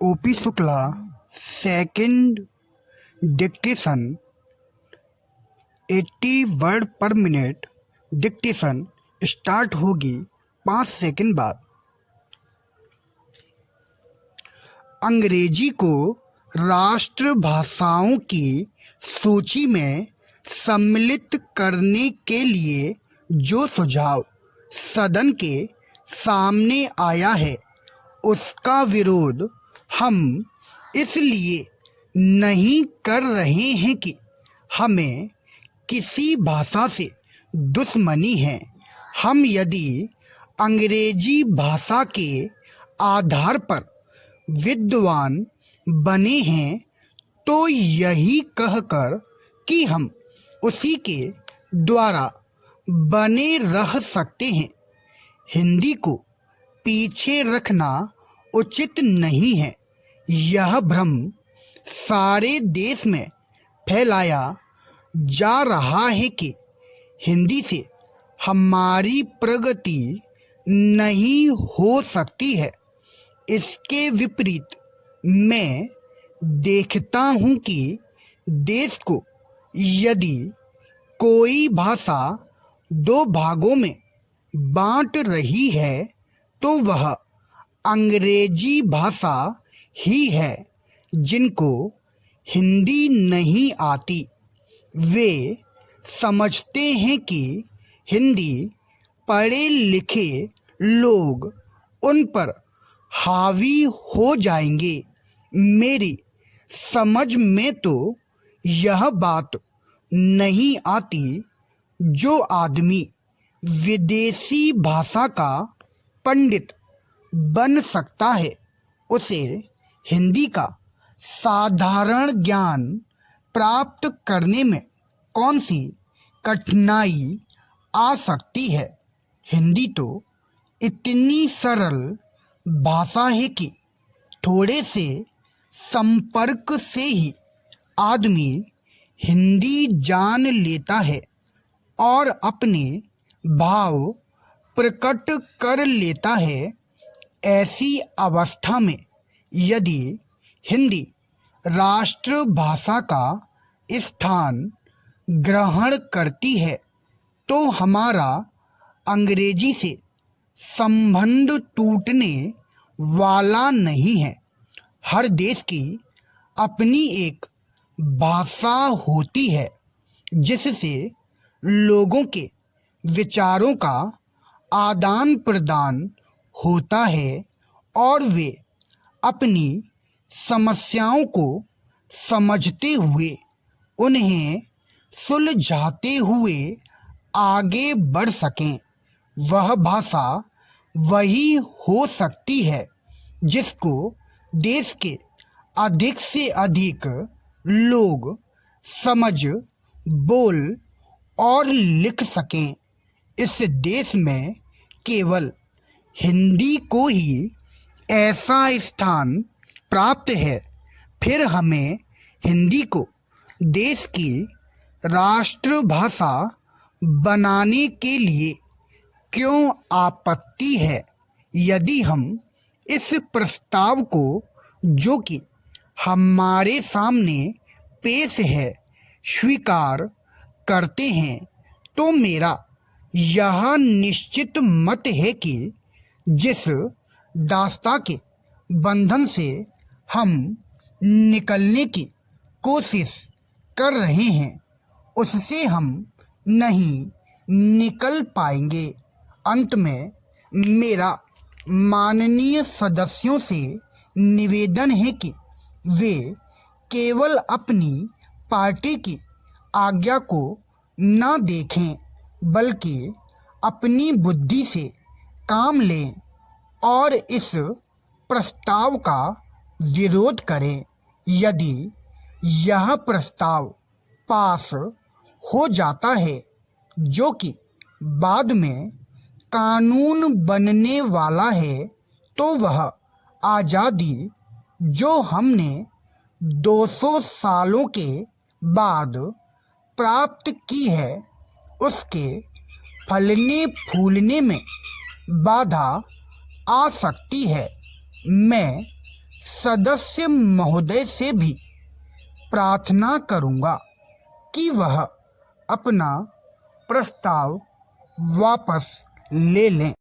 OP Shukla second dictation 80 word पर minute dictation start होगी 5 second बाद। अंग्रेजी को राष्ट्रभाषाओं की सूची में सम्मिलित करने के लिए जो सुझाव सदन के सामने आया है, उसका विरोध हम इसलिए नहीं कर रहे हैं कि हमें किसी भाषा से दुश्मनी है। हम यदि अंग्रेजी भाषा के आधार पर विद्वान बने हैं तो यही कहकर कि हम उसी के द्वारा बने रह सकते हैं। हिंदी को पीछे रखना उचित नहीं है। यह भ्रम सारे देश में फैलाया जा रहा है कि हिंदी से हमारी प्रगति नहीं हो सकती है। इसके विपरीत मैं देखता हूँ कि देश को यदि कोई भाषा 2 भागों में बांट रही है तो वह अंग्रेजी भाषा ही है। जिनको हिंदी नहीं आती वे समझते हैं कि हिंदी पढ़े लिखे लोग उन पर हावी हो जाएंगे। मेरी समझ में तो यह बात नहीं आती। जो आदमी विदेशी भाषा का पंडित बन सकता है, उसे हिंदी का साधारण ज्ञान प्राप्त करने में कौन सी कठिनाई आ सकती है। हिंदी तो इतनी सरल भाषा है कि थोड़े से संपर्क से ही आदमी हिंदी जान लेता है और अपने भाव प्रकट कर लेता है। ऐसी अवस्था में यदि हिंदी राष्ट्रभाषा का स्थान ग्रहण करती है तो हमारा अंग्रेजी से संबंध टूटने वाला नहीं है। हर देश की अपनी एक भाषा होती है जिससे लोगों के विचारों का आदान प्रदान होता है और वे अपनी समस्याओं को समझते हुए उन्हें सुलझाते हुए आगे बढ़ सकें। वह भाषा वही हो सकती है जिसको देश के अधिक से अधिक लोग समझ, बोल और लिख सकें। इस देश में केवल हिंदी को ही ऐसा स्थान प्राप्त है। फिर हमें हिंदी को देश की राष्ट्रभाषा बनाने के लिए क्यों आपत्ति है। यदि हम इस प्रस्ताव को, जो कि हमारे सामने पेश है, स्वीकार करते हैं तो मेरा यह निश्चित मत है कि जिस दास्तां के बंधन से हम निकलने की कोशिश कर रहे हैं उससे हम नहीं निकल पाएंगे। अंत में मेरा माननीय सदस्यों से निवेदन है कि वे केवल अपनी पार्टी की आज्ञा को न देखें बल्कि अपनी बुद्धि से काम लें और इस प्रस्ताव का विरोध करें। यदि यह प्रस्ताव पास हो जाता है, जो कि बाद में कानून बनने वाला है, तो वह आज़ादी जो हमने 200 सालों के बाद प्राप्त की है, उसके फलने फूलने में बाधा आ सकती है। मैं सदस्य महोदय से भी प्रार्थना करूंगा कि वह अपना प्रस्ताव वापस ले लें।